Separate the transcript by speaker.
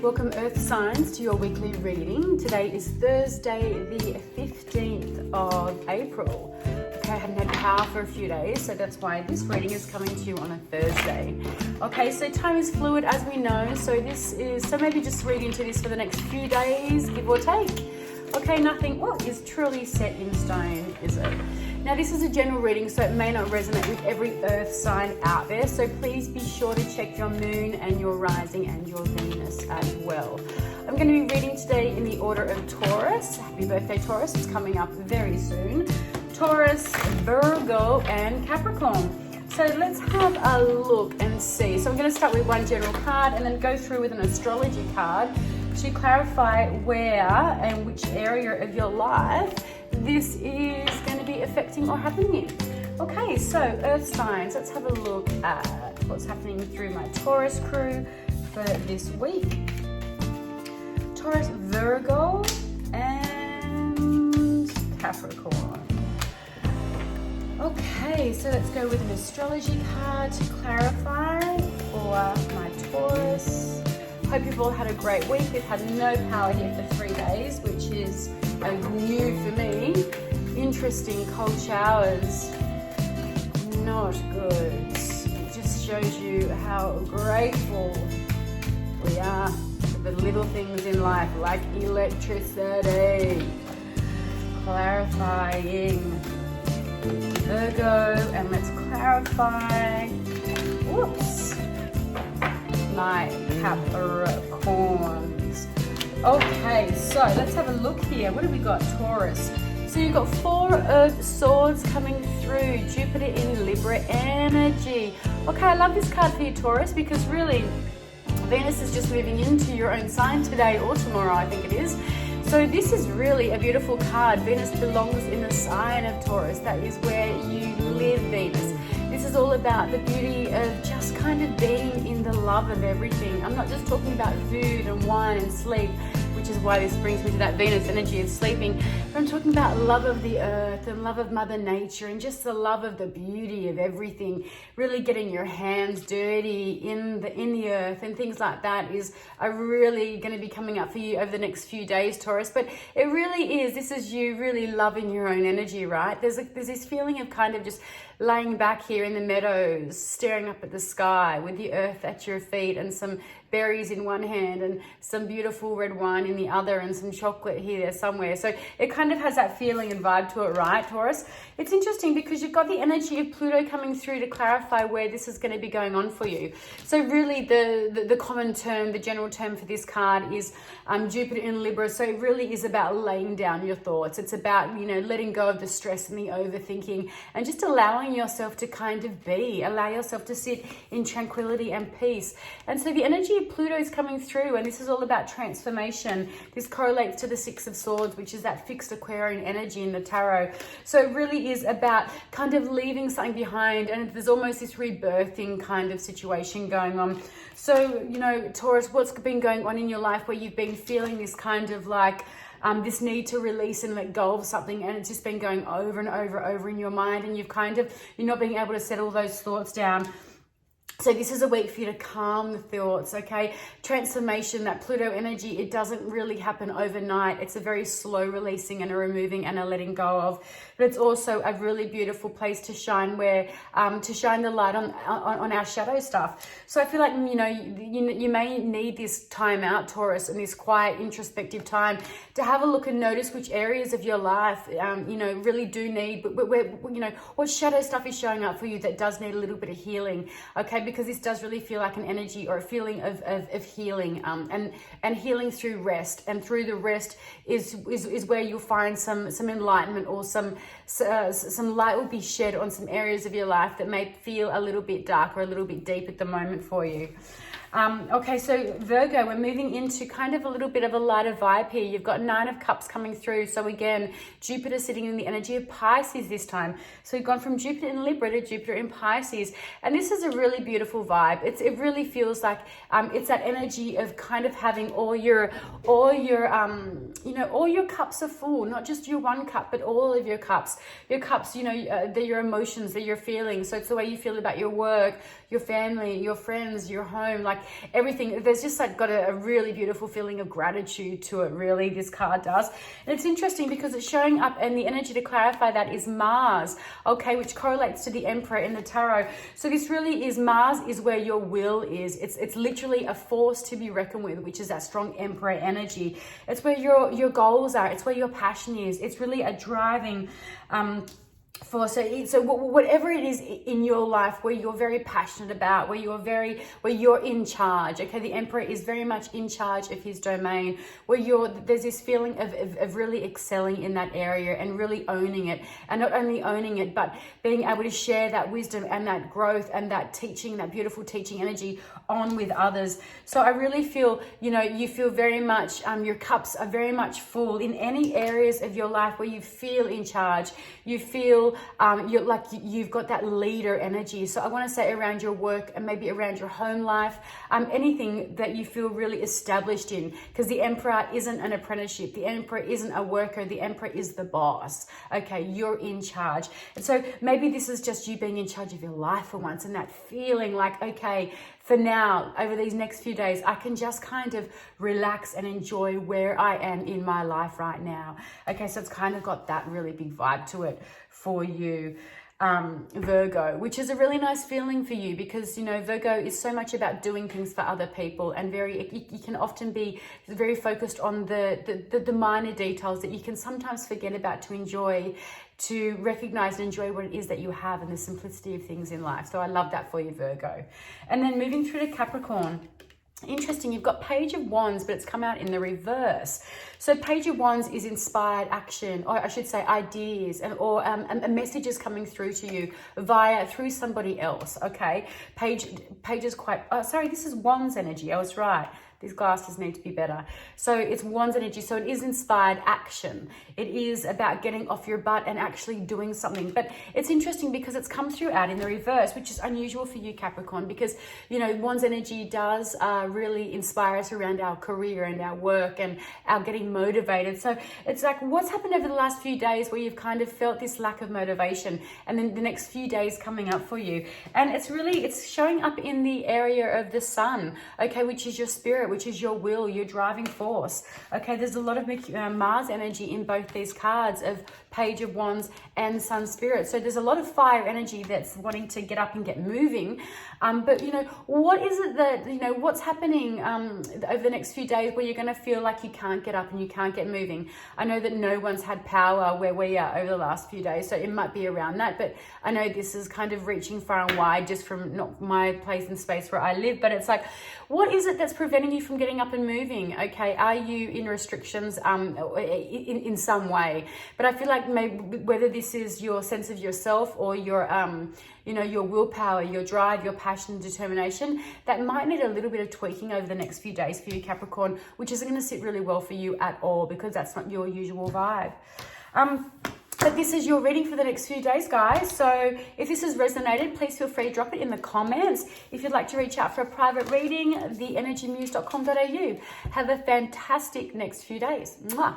Speaker 1: Welcome Earth Signs to your weekly reading. Today is Thursday the 15th of April. Okay, I hadn't had power for a few days, so that's why this reading is coming to you on a Thursday. Okay, so time is fluid as we know, so maybe just read into this for the next few days, give or take. Okay, nothing is truly set in stone, is it? Now this is a general reading, so it may not resonate with every earth sign out there, so please be sure to check your moon and your rising and your Venus as well. I'm going to be reading today in the order of Taurus. Happy birthday Taurus, it's coming up very soon. Taurus, Virgo and Capricorn. So let's have a look and see. So I'm going to start with one general card and then go through with an astrology card to clarify where and which area of your life this is going to be affecting or happening in. Okay, so earth signs, let's have a look at what's happening through my Taurus crew for this week. Taurus, Virgo and Capricorn. Okay, so let's go with an astrology card to clarify for my Taurus. Hope you've all had a great week. We've had no power here for 3 days, which is new for me. Interesting cold showers. Not good. It just shows you how grateful we are for the little things in life, like electricity. Clarifying Virgo, and let's clarify. Whoops. My Capricorns. Okay, so let's have a look here. What have we got, Taurus? So you've got 4 Earth Swords coming through. Jupiter in Libra energy. Okay, I love this card for you, Taurus, because really Venus is just moving into your own sign today or tomorrow, I think it is. So this is really a beautiful card. Venus belongs in the sign of Taurus. That is where you live, Venus. This is all about the beauty of just kind of being in the love of everything. I'm not just talking about food and wine and sleep, which is why this brings me to that Venus energy of sleeping. But I'm talking about love of the earth and love of Mother Nature and just the love of the beauty of everything. Really getting your hands dirty in the earth and things like that are really going to be coming up for you over the next few days, Taurus. But it really is. This is you really loving your own energy, right? There's this feeling of kind of just laying back here in the meadows, staring up at the sky with the earth at your feet and some berries in one hand and some beautiful red wine in the other and some chocolate here somewhere. So it kind of has that feeling and vibe to it, right, Taurus? It's interesting because you've got the energy of Pluto coming through to clarify where this is going to be going on for you. So really the common term, the general term for this card is Jupiter in Libra. So it really is about laying down your thoughts. It's about, letting go of the stress and the overthinking and just allowing yourself to kind of allow yourself to sit in tranquility and peace. And so the energy of Pluto is coming through, and this is all about transformation. This correlates to the 6 of Swords, which is that fixed Aquarian energy in the tarot. So it really is about kind of leaving something behind, and there's almost this rebirthing kind of situation going on. So, Taurus, what's been going on in your life where you've been feeling this kind of like this need to release and let go of something, and it's just been going over and over in your mind, and you're not being able to settle those thoughts down. So this is a week for you to calm the thoughts, okay? Transformation, that Pluto energy, it doesn't really happen overnight. It's a very slow releasing and a removing and a letting go of. But it's also a really beautiful place to shine to shine the light on our shadow stuff. So I feel like, you may need this time out, Taurus, and this quiet introspective time to have a look and notice which areas of your life, really do need, what shadow stuff is showing up for you that does need a little bit of healing, okay? Because this does really feel like an energy or a feeling of healing, and healing through rest, and through the rest is where you'll find some enlightenment, or some light will be shed on some areas of your life that may feel a little bit dark or a little bit deep at the moment for you. Okay, so Virgo, we're moving into kind of a little bit of a lighter vibe here. You've got 9 of Cups coming through. So again, Jupiter sitting in the energy of Pisces this time. So we've gone from Jupiter in Libra to Jupiter in Pisces. And this is a really beautiful vibe. It really feels like it's that energy of kind of having all your cups are full, not just your one cup, but all of your cups. Your cups, they're your emotions, they're your feelings. So it's the way you feel about your work, your family, your friends, your home, like everything. There's just like got a really beautiful feeling of gratitude to it, really, this card does. And it's interesting because it's showing up, and the energy to clarify that is Mars, okay, which correlates to the Emperor in the tarot. So this really is, Mars is where your will is. It's literally a force to be reckoned with, which is that strong Emperor energy. It's where your goals are. It's where your passion is. It's really a driving force. So whatever it is in your life where you're very passionate about, where you're in charge, okay, the Emperor is very much in charge of his domain, where there's this feeling of really excelling in that area and really owning it, and not only owning it, but being able to share that wisdom and that growth and that teaching, that beautiful teaching energy on with others. So I really feel, you feel very much, your cups are very much full in any areas of your life where you feel in charge, you feel you're like you've got that leader energy. So I want to say around your work and maybe around your home life, anything that you feel really established in, because the Emperor isn't an apprenticeship, the Emperor isn't a worker, the Emperor is the boss. Okay, you're in charge. And so maybe this is just you being in charge of your life for once, and that feeling like, okay, for now, over these next few days, I can just kind of relax and enjoy where I am in my life right now. Okay, so it's kind of got that really big vibe to it for you, Virgo, which is a really nice feeling for you, because Virgo is so much about doing things for other people, and you can often be very focused on the minor details that you can sometimes forget about to enjoy, to recognize and enjoy what it is that you have and the simplicity of things in life. So I love that for you, Virgo. And then moving through to Capricorn. Interesting, you've got Page of Wands, but it's come out in the reverse. So Page of Wands is inspired action, or I should say ideas, or messages coming through to you through somebody else, okay? Page is quite, this is Wands energy, I was right. These glasses need to be better. So it's Wands energy. So it is inspired action. It is about getting off your butt and actually doing something. But it's interesting because it's come through out in the reverse, which is unusual for you, Capricorn, because, Wands energy does really inspire us around our career and our work and our getting motivated. So it's like, what's happened over the last few days where you've kind of felt this lack of motivation, and then the next few days coming up for you. And it's showing up in the area of the Sun, okay, which is your spirit, which is your will, your driving force. Okay, there's a lot of Mars energy in both these cards of Page of Wands and Sun Spirit. So there's a lot of fire energy that's wanting to get up and get moving. But what is it that, what's happening over the next few days where you're going to feel like you can't get up and you can't get moving? I know that no one's had power where we are over the last few days, so it might be around that. But I know this is kind of reaching far and wide just from not my place and space where I live. But it's like, what is it that's preventing you from getting up and moving? Okay, are you in restrictions in some way? But I feel like maybe whether this is your sense of yourself or your your willpower, your drive, your passion, determination, that might need a little bit of tweaking over the next few days for you, Capricorn, which isn't going to sit really well for you at all, because that's not your usual vibe. But this is your reading for the next few days, guys. So if this has resonated, please feel free to drop it in the comments. If you'd like to reach out for a private reading, theenergymuse.com.au. Have a fantastic next few days. Mwah.